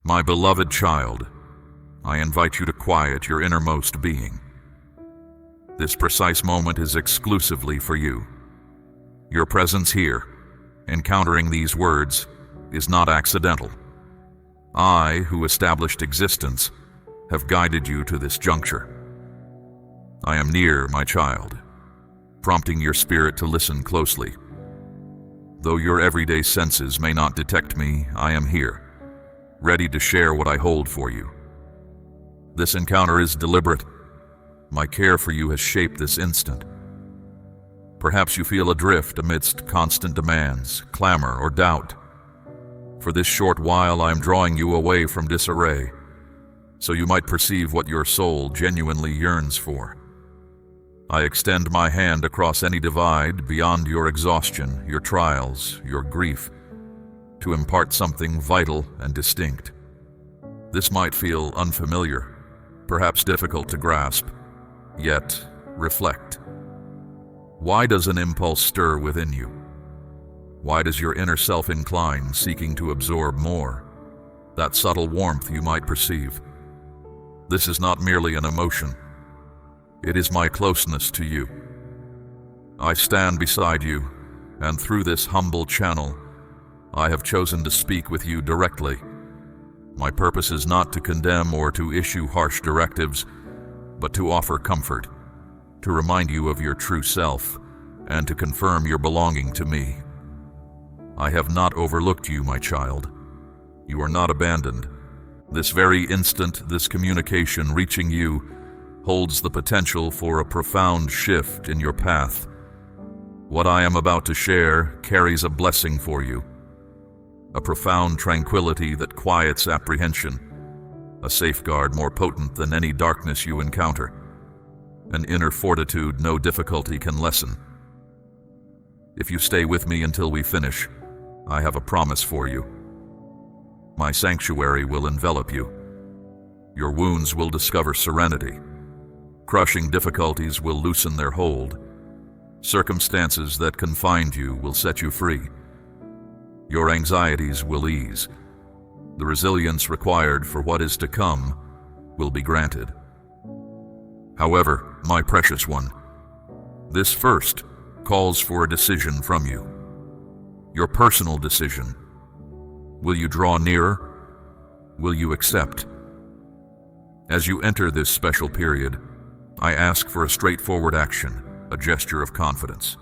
My beloved child, I invite you to quiet your innermost being. This precise moment is exclusively for you. Your presence here, encountering these words, is not accidental. I, who established existence, have guided you to this juncture. I am near, my child, prompting your spirit to listen closely. Though your everyday senses may not detect me, I am here, ready to share what I hold for you. This encounter is deliberate. My care for you has shaped this instant. Perhaps you feel adrift amidst constant demands, clamor, or doubt. For this short while, I am drawing you away from disarray, so you might perceive what your soul genuinely yearns for. I extend my hand across any divide beyond your exhaustion, your trials, your grief, to impart something vital and distinct. This might feel unfamiliar, perhaps difficult to grasp, yet reflect. Why does an impulse stir within you? Why does your inner self incline, seeking to absorb more? That subtle warmth you might perceive. This is not merely an emotion. It is my closeness to you. I stand beside you, and through this humble channel, I have chosen to speak with you directly. My purpose is not to condemn or to issue harsh directives, but to offer comfort, to remind you of your true self, and to confirm your belonging to me. I have not overlooked you, my child. You are not abandoned. This very instant, this communication reaching you holds the potential for a profound shift in your path. What I am about to share carries a blessing for you, a profound tranquility that quiets apprehension, a safeguard more potent than any darkness you encounter, an inner fortitude no difficulty can lessen. If you stay with me until we finish, I have a promise for you. My sanctuary will envelop you. Your wounds will discover serenity. Crushing difficulties will loosen their hold. Circumstances that confined you will set you free. Your anxieties will ease. The resilience required for what is to come will be granted. However, my precious one, this first calls for a decision from you. Your personal decision. Will you draw nearer? Will you accept? As you enter this special period, I ask for a straightforward action, a gesture of confidence.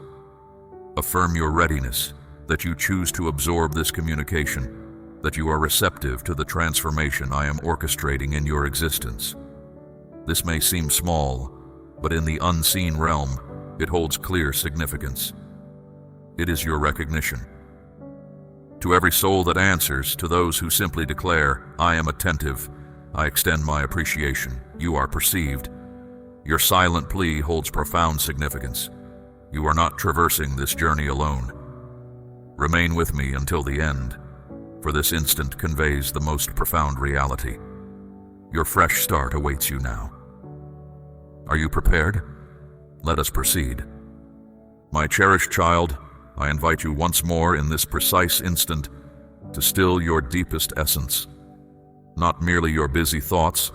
Affirm your readiness, that you choose to absorb this communication, that you are receptive to the transformation I am orchestrating in your existence. This may seem small, but in the unseen realm, it holds clear significance. It is your recognition. To every soul that answers, to those who simply declare, I am attentive, I extend my appreciation. You are perceived. Your silent plea holds profound significance. You are not traversing this journey alone. Remain with me until the end, for this instant conveys the most profound reality. Your fresh start awaits you now. Are you prepared? Let us proceed. My cherished child, I invite you once more in this precise instant to still your deepest essence, not merely your busy thoughts,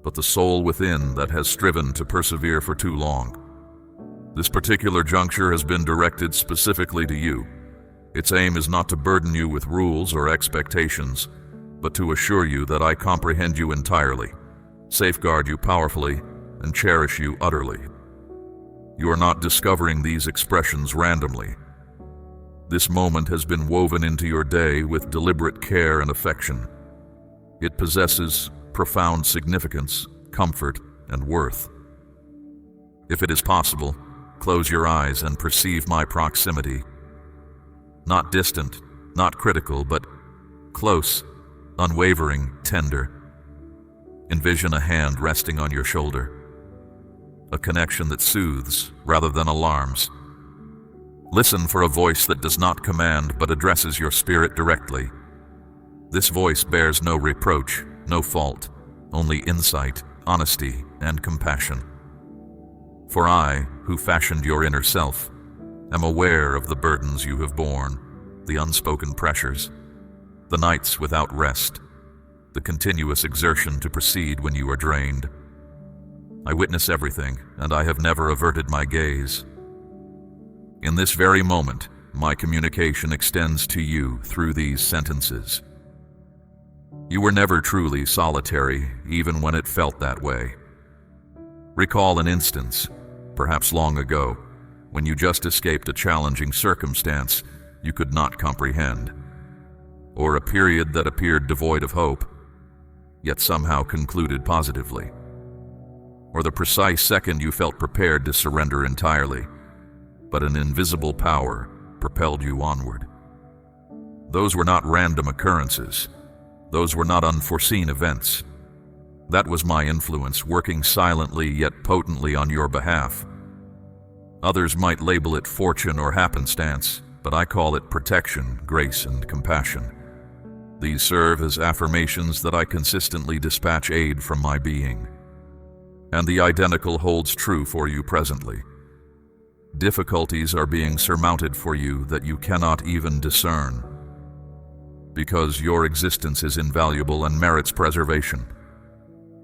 but the soul within that has striven to persevere for too long. This particular juncture has been directed specifically to you. Its aim is not to burden you with rules or expectations, but to assure you that I comprehend you entirely, safeguard you powerfully, and cherish you utterly. You are not discovering these expressions randomly. This moment has been woven into your day with deliberate care and affection. It possesses profound significance, comfort, and worth. If it is possible, close your eyes and perceive my proximity. Not distant, not critical, but close, unwavering, tender. Envision a hand resting on your shoulder, a connection that soothes rather than alarms. Listen for a voice that does not command but addresses your spirit directly. This voice bears no reproach, no fault, only insight, honesty, and compassion. For I, who fashioned your inner self, am aware of the burdens you have borne, the unspoken pressures, the nights without rest, the continuous exertion to proceed when you are drained. I witness everything, and I have never averted my gaze. In this very moment, my communication extends to you through these sentences. You were never truly solitary, even when it felt that way. Recall an instance, perhaps long ago, when you just escaped a challenging circumstance you could not comprehend, or a period that appeared devoid of hope, yet somehow concluded positively, or the precise second you felt prepared to surrender entirely, but an invisible power propelled you onward. Those were not random occurrences. Those were not unforeseen events. That was my influence working silently yet potently on your behalf. Others might label it fortune or happenstance, but I call it protection, grace, and compassion. These serve as affirmations that I consistently dispatch aid from my being. And the identical holds true for you presently. Difficulties are being surmounted for you that you cannot even discern, because your existence is invaluable and merits preservation.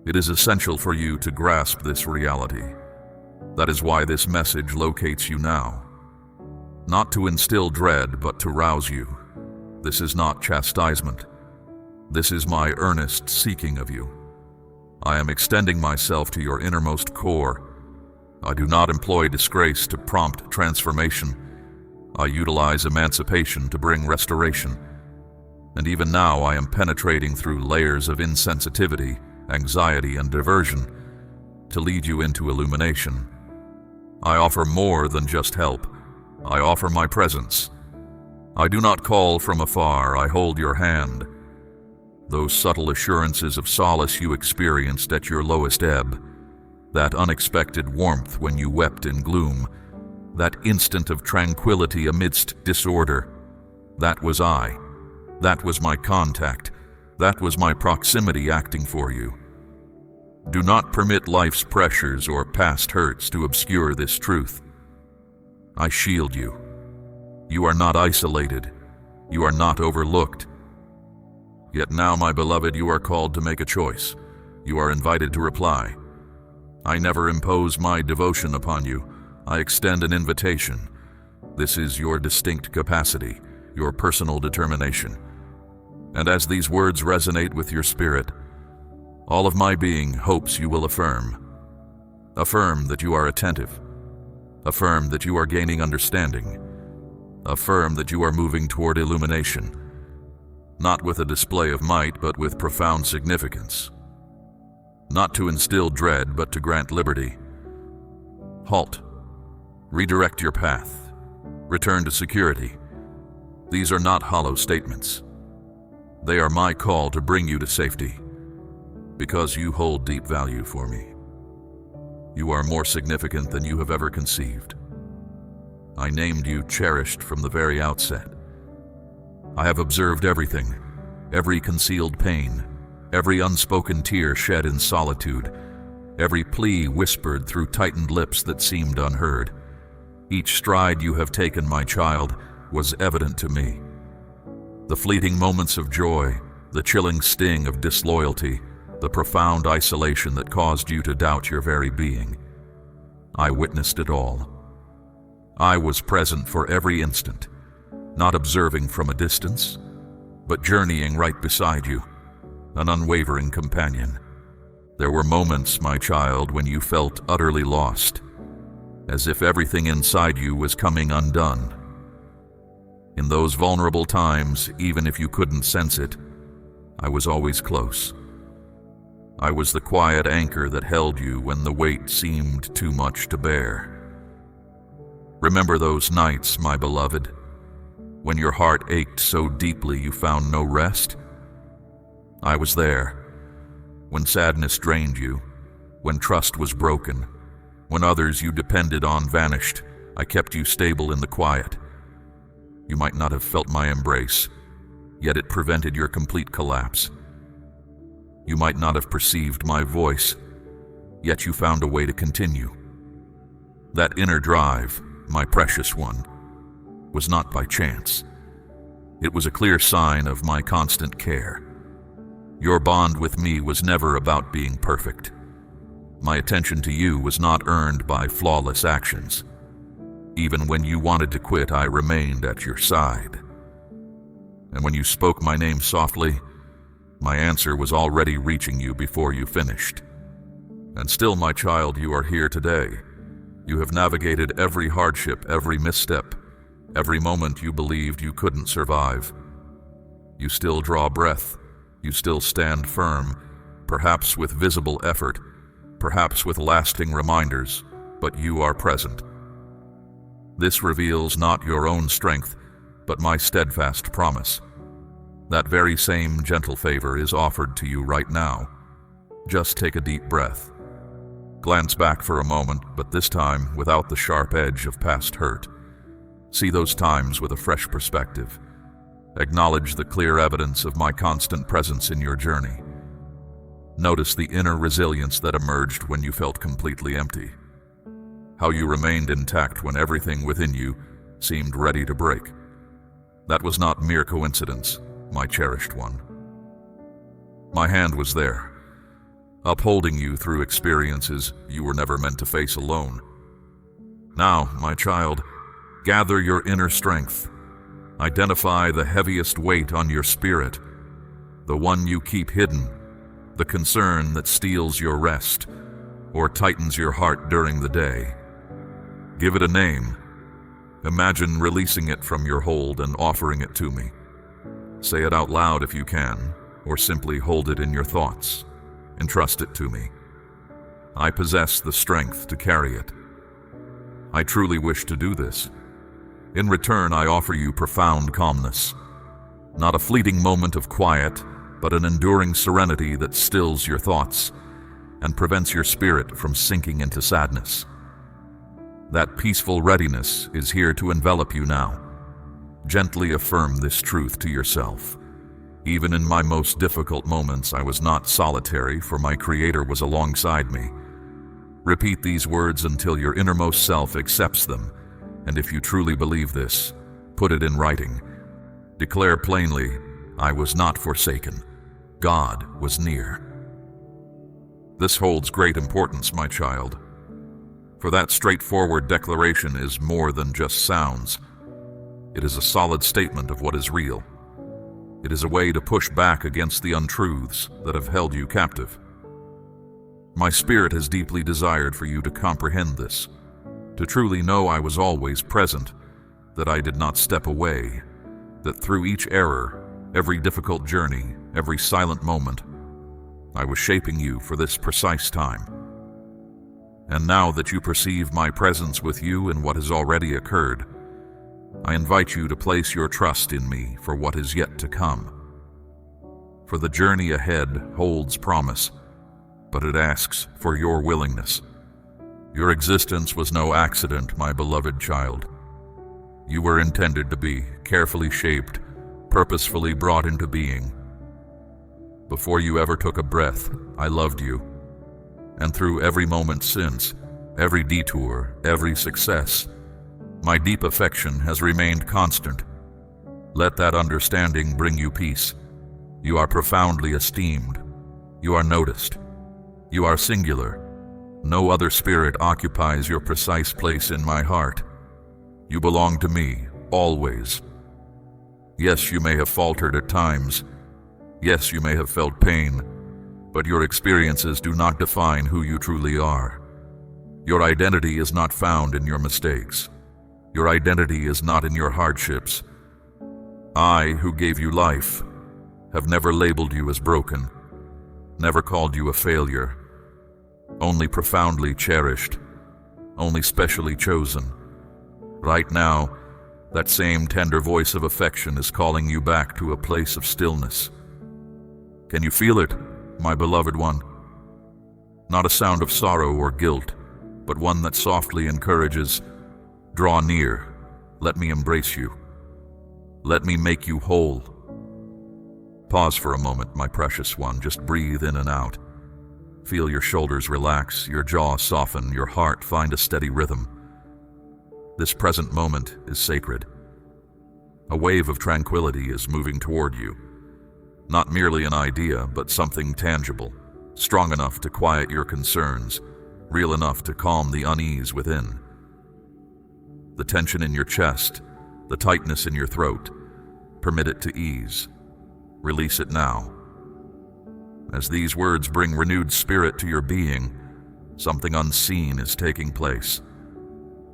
It is essential for you to grasp this reality. That is why this message locates you now. Not to instill dread, but to rouse you. This is not chastisement. This is my earnest seeking of you. I am extending myself to your innermost core. I do not employ disgrace to prompt transformation. I utilize emancipation to bring restoration. And even now I am penetrating through layers of insensitivity, anxiety, and diversion to lead you into illumination. I offer more than just help. I offer my presence. I do not call from afar, I hold your hand. Those subtle assurances of solace you experienced at your lowest ebb, that unexpected warmth when you wept in gloom, that instant of tranquility amidst disorder, that was I. That was my contact. That was my proximity acting for you. Do not permit life's pressures or past hurts to obscure this truth. I shield you. You are not isolated. You are not overlooked. Yet now, my beloved, you are called to make a choice. You are invited to reply. I never impose my devotion upon you. I extend an invitation. This is your distinct capacity, your personal determination. And as these words resonate with your spirit, all of my being hopes you will affirm. Affirm that you are attentive. Affirm that you are gaining understanding. Affirm that you are moving toward illumination, not with a display of might, but with profound significance. Not to instill dread, but to grant liberty. Halt. Redirect your path. Return to security. These are not hollow statements. They are my call to bring you to safety, because you hold deep value for me. You are more significant than you have ever conceived. I named you cherished from the very outset. I have observed everything, every concealed pain, every unspoken tear shed in solitude, every plea whispered through tightened lips that seemed unheard. Each stride you have taken, my child, was evident to me. The fleeting moments of joy, the chilling sting of disloyalty, the profound isolation that caused you to doubt your very being. I witnessed it all. I was present for every instant, not observing from a distance, but journeying right beside you, an unwavering companion. There were moments, my child, when you felt utterly lost, as if everything inside you was coming undone. In those vulnerable times, even if you couldn't sense it, I was always close. I was the quiet anchor that held you when the weight seemed too much to bear. Remember those nights, my beloved, when your heart ached so deeply you found no rest? I was there. When sadness drained you, when trust was broken, when others you depended on vanished, I kept you stable in the quiet. You might not have felt my embrace, yet it prevented your complete collapse. You might not have perceived my voice, yet you found a way to continue. That inner drive, my precious one, was not by chance. It was a clear sign of my constant care. Your bond with me was never about being perfect. My attention to you was not earned by flawless actions. Even when you wanted to quit, I remained at your side. And when you spoke my name softly, my answer was already reaching you before you finished. And still, my child, you are here today. You have navigated every hardship, every misstep, every moment you believed you couldn't survive. You still draw breath. You still stand firm, perhaps with visible effort, perhaps with lasting reminders, but you are present. This reveals not your own strength, but my steadfast promise. That very same gentle favor is offered to you right now. Just take a deep breath. Glance back for a moment, but this time without the sharp edge of past hurt. See those times with a fresh perspective. Acknowledge the clear evidence of my constant presence in your journey. Notice the inner resilience that emerged when you felt completely empty. How you remained intact when everything within you seemed ready to break. That was not mere coincidence, my cherished one. My hand was there, upholding you through experiences you were never meant to face alone. Now, my child, gather your inner strength. Identify the heaviest weight on your spirit, the one you keep hidden, the concern that steals your rest or tightens your heart during the day. Give it a name. Imagine releasing it from your hold and offering it to me. Say it out loud if you can, or simply hold it in your thoughts. Entrust it to me. I possess the strength to carry it. I truly wish to do this. In return, I offer you profound calmness. Not a fleeting moment of quiet, but an enduring serenity that stills your thoughts and prevents your spirit from sinking into sadness. That peaceful readiness is here to envelop you now. Gently affirm this truth to yourself. Even in my most difficult moments, I was not solitary, for my Creator was alongside me. Repeat these words until your innermost self accepts them. And if you truly believe this, put it in writing. Declare plainly, I was not forsaken. God was near. This holds great importance, my child. For that straightforward declaration is more than just sounds. It is a solid statement of what is real. It is a way to push back against the untruths that have held you captive. My spirit has deeply desired for you to comprehend this, to truly know I was always present, that I did not step away, that through each error, every difficult journey, every silent moment, I was shaping you for this precise time. And now that you perceive my presence with you in what has already occurred, I invite you to place your trust in me for what is yet to come. For the journey ahead holds promise, but it asks for your willingness. Your existence was no accident, my beloved child. You were intended to be, carefully shaped, purposefully brought into being. Before you ever took a breath, I loved you. And through every moment since, every detour, every success, my deep affection has remained constant. Let that understanding bring you peace. You are profoundly esteemed. You are noticed. You are singular. No other spirit occupies your precise place in my heart. You belong to me, always. Yes, you may have faltered at times. Yes, you may have felt pain, but your experiences do not define who you truly are. Your identity is not found in your mistakes. Your identity is not in your hardships. I, who gave you life, have never labeled you as broken, never called you a failure, only profoundly cherished, only specially chosen. Right now, that same tender voice of affection is calling you back to a place of stillness. Can you feel it, my beloved one? Not a sound of sorrow or guilt, but one that softly encourages, draw near, let me embrace you. Let me make you whole. Pause for a moment, my precious one, just breathe in and out. Feel your shoulders relax, your jaw soften, your heart find a steady rhythm. This present moment is sacred. A wave of tranquility is moving toward you. Not merely an idea, but something tangible, strong enough to quiet your concerns, real enough to calm the unease within. The tension in your chest, the tightness in your throat, permit it to ease. Release it now. As these words bring renewed spirit to your being, something unseen is taking place.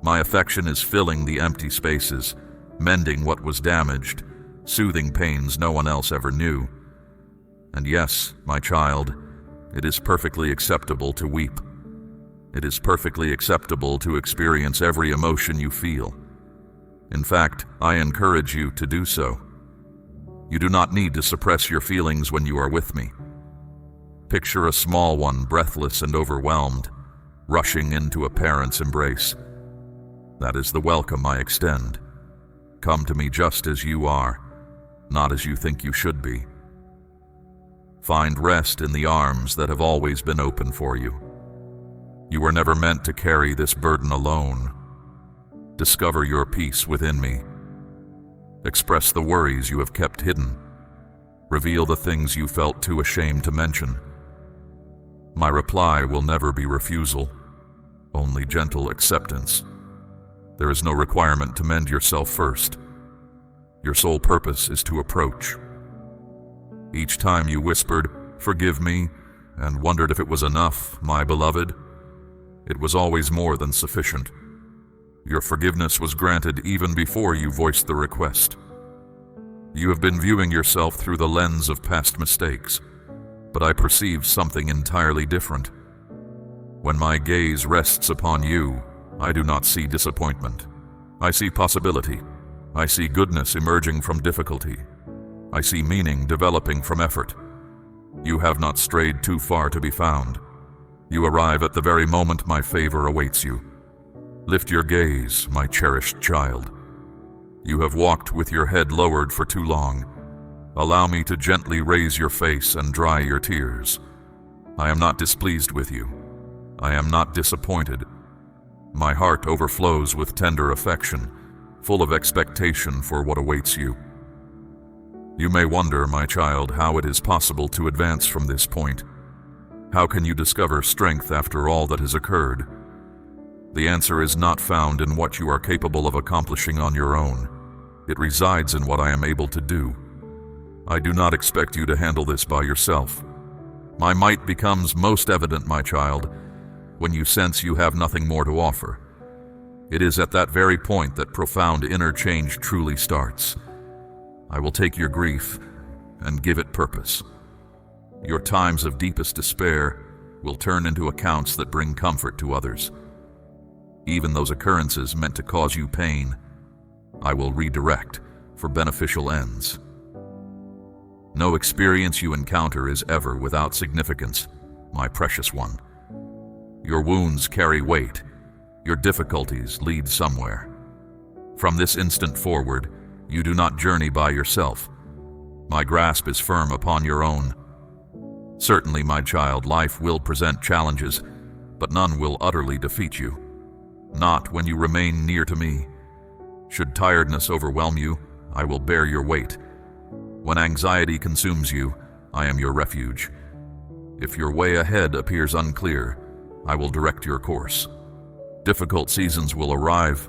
My affection is filling the empty spaces, mending what was damaged, soothing pains no one else ever knew. And yes, my child, it is perfectly acceptable to weep. It is perfectly acceptable to experience every emotion you feel. In fact, I encourage you to do so. You do not need to suppress your feelings when you are with me. Picture a small one, breathless and overwhelmed, rushing into a parent's embrace. That is the welcome I extend. Come to me just as you are, not as you think you should be. Find rest in the arms that have always been open for you. You were never meant to carry this burden alone. Discover your peace within me. Express the worries you have kept hidden. Reveal the things you felt too ashamed to mention. My reply will never be refusal, only gentle acceptance. There is no requirement to mend yourself first. Your sole purpose is to approach. Each time you whispered, "Forgive me," and wondered if it was enough, my beloved, it was always more than sufficient. Your forgiveness was granted even before you voiced the request. You have been viewing yourself through the lens of past mistakes, but I perceive something entirely different. When my gaze rests upon you, I do not see disappointment. I see possibility. I see goodness emerging from difficulty. I see meaning developing from effort. You have not strayed too far to be found. You arrive at the very moment my favor awaits you. Lift your gaze, my cherished child. You have walked with your head lowered for too long. Allow me to gently raise your face and dry your tears. I am not displeased with you. I am not disappointed. My heart overflows with tender affection, full of expectation for what awaits you. You may wonder, my child, how it is possible to advance from this point. How can you discover strength after all that has occurred? The answer is not found in what you are capable of accomplishing on your own. It resides in what I am able to do. I do not expect you to handle this by yourself. My might becomes most evident, my child, when you sense you have nothing more to offer. It is at that very point that profound inner change truly starts. I will take your grief and give it purpose. Your times of deepest despair will turn into accounts that bring comfort to others. Even those occurrences meant to cause you pain, I will redirect for beneficial ends. No experience you encounter is ever without significance, my precious one. Your wounds carry weight. Your difficulties lead somewhere. From this instant forward, you do not journey by yourself. My grasp is firm upon your own. Certainly, my child, life will present challenges, but none will utterly defeat you. Not when you remain near to me. Should tiredness overwhelm you, I will bear your weight. When anxiety consumes you, I am your refuge. If your way ahead appears unclear, I will direct your course. Difficult seasons will arrive,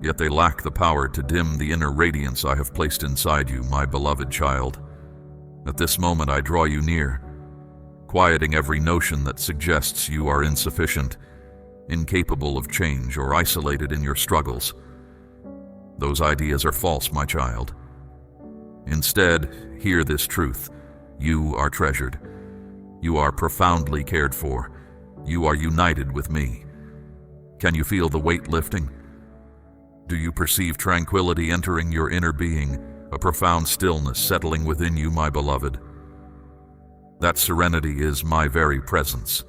yet they lack the power to dim the inner radiance I have placed inside you, my beloved child. At this moment I draw you near, quieting every notion that suggests you are insufficient, incapable of change, or isolated in your struggles. Those ideas are false, my child. Instead, hear this truth. You are treasured. You are profoundly cared for. You are united with me. Can you feel the weight lifting? Do you perceive tranquility entering your inner being, a profound stillness settling within you, my beloved? That serenity is my very presence.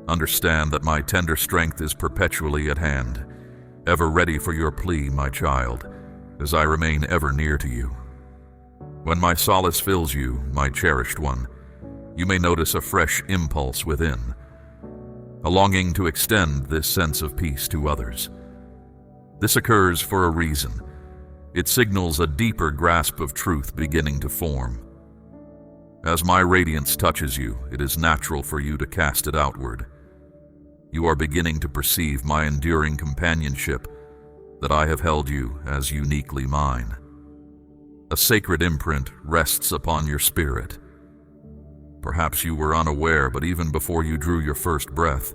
Understand that my tender strength is perpetually at hand, ever ready for your plea, my child, as I remain ever near to you. When my solace fills you, my cherished one, you may notice a fresh impulse within, a longing to extend this sense of peace to others. This occurs for a reason. It signals a deeper grasp of truth beginning to form. As my radiance touches you, it is natural for you to cast it outward. You are beginning to perceive my enduring companionship, that I have held you as uniquely mine. A sacred imprint rests upon your spirit. Perhaps you were unaware, but even before you drew your first breath,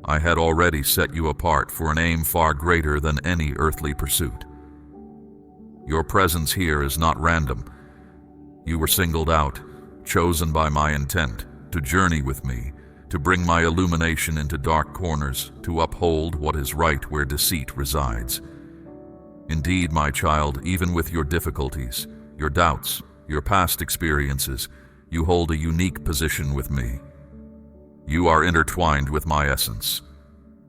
I had already set you apart for an aim far greater than any earthly pursuit. Your presence here is not random. You were singled out, chosen by my intent, to journey with me, to bring my illumination into dark corners, to uphold what is right where deceit resides. Indeed, my child, even with your difficulties, your doubts, your past experiences, you hold a unique position with me. You are intertwined with my essence,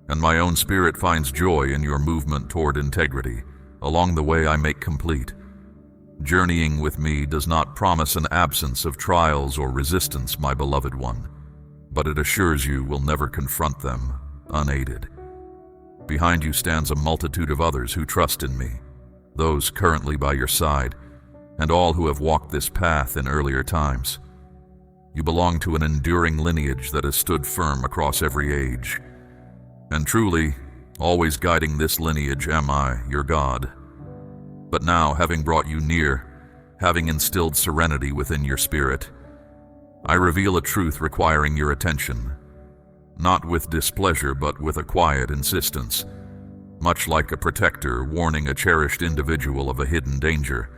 and my own spirit finds joy in your movement toward integrity. Along the way I make complete. Journeying with me does not promise an absence of trials or resistance, my beloved one, but it assures you will never confront them unaided. Behind you stands a multitude of others who trust in me, those currently by your side, and all who have walked this path in earlier times. You belong to an enduring lineage that has stood firm across every age. And truly, always guiding this lineage am I, your God. But now, having brought you near, having instilled serenity within your spirit, I reveal a truth requiring your attention, not with displeasure but with a quiet insistence, much like a protector warning a cherished individual of a hidden danger.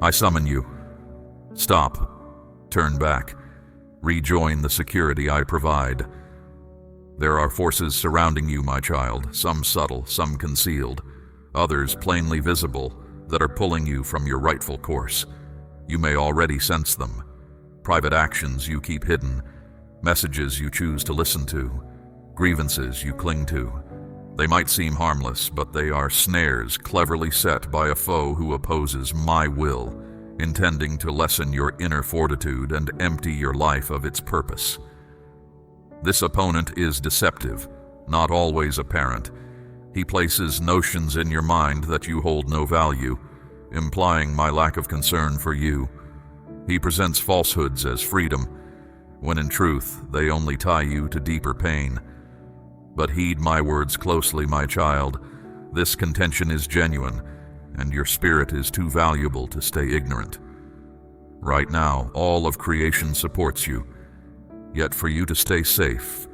I summon you. Stop. Turn back. Rejoin the security I provide. There are forces surrounding you, my child, some subtle, some concealed, others plainly visible, that are pulling you from your rightful course. You may already sense them. Private actions you keep hidden, messages you choose to listen to, grievances you cling to. They might seem harmless, but they are snares cleverly set by a foe who opposes my will, intending to lessen your inner fortitude and empty your life of its purpose. This opponent is deceptive, not always apparent. He places notions in your mind that you hold no value, implying my lack of concern for you. He presents falsehoods as freedom, when in truth they only tie you to deeper pain. But heed my words closely, my child. This contention is genuine, and your spirit is too valuable to stay ignorant. Right now, all of creation supports you. Yet for you to stay safe,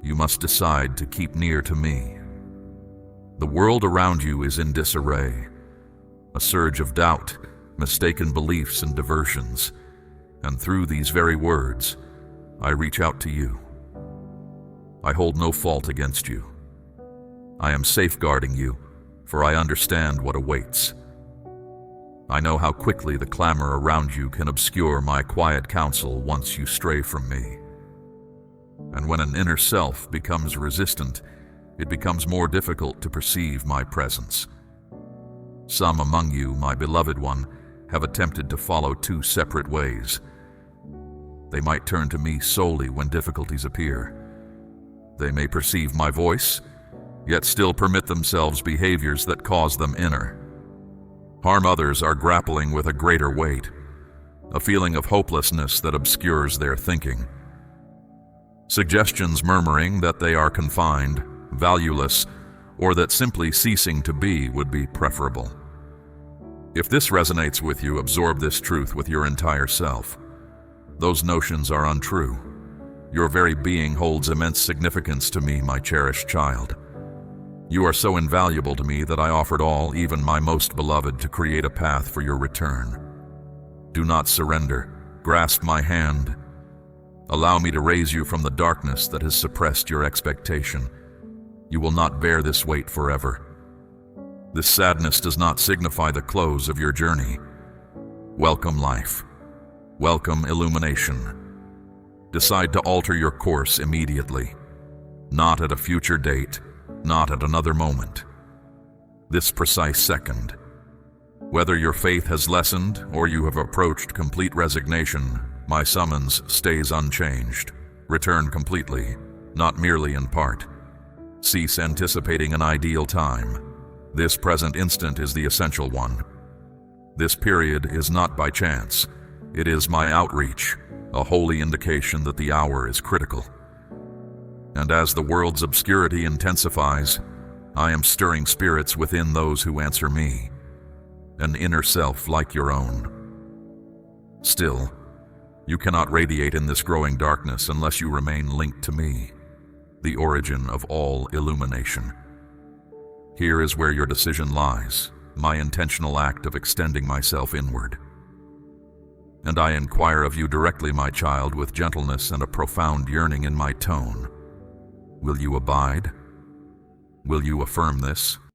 you must decide to keep near to me. The world around you is in disarray, a surge of doubt, mistaken beliefs and diversions, and through these very words, I reach out to you. I hold no fault against you. I am safeguarding you, for I understand what awaits. I know how quickly the clamor around you can obscure my quiet counsel once you stray from me. And when an inner self becomes resistant, it becomes more difficult to perceive my presence. Some among you, my beloved one, have attempted to follow two separate ways. They might turn to me solely when difficulties appear. They may perceive my voice, yet still permit themselves behaviors that cause them inner harm. Others are grappling with a greater weight, a feeling of hopelessness that obscures their thinking. Suggestions murmuring that they are confined, valueless, or that simply ceasing to be would be preferable. If this resonates with you, absorb this truth with your entire self. Those notions are untrue. Your very being holds immense significance to me, my cherished child. You are so invaluable to me that I offered all, even my most beloved, to create a path for your return. Do not surrender. Grasp my hand. Allow me to raise you from the darkness that has suppressed your expectation. You will not bear this weight forever. This sadness does not signify the close of your journey. Welcome life. Welcome illumination. Decide to alter your course immediately. Not at a future date, not at another moment. This precise second. Whether your faith has lessened or you have approached complete resignation, my summons stays unchanged. Return completely, not merely in part. Cease anticipating an ideal time. This present instant is the essential one. This period is not by chance. It is my outreach, a holy indication that the hour is critical. And as the world's obscurity intensifies, I am stirring spirits within those who answer me, an inner self like your own. Still, you cannot radiate in this growing darkness unless you remain linked to me, the origin of all illumination. Here is where your decision lies, my intentional act of extending myself inward. And I inquire of you directly, my child, with gentleness and a profound yearning in my tone. Will you abide? Will you affirm this?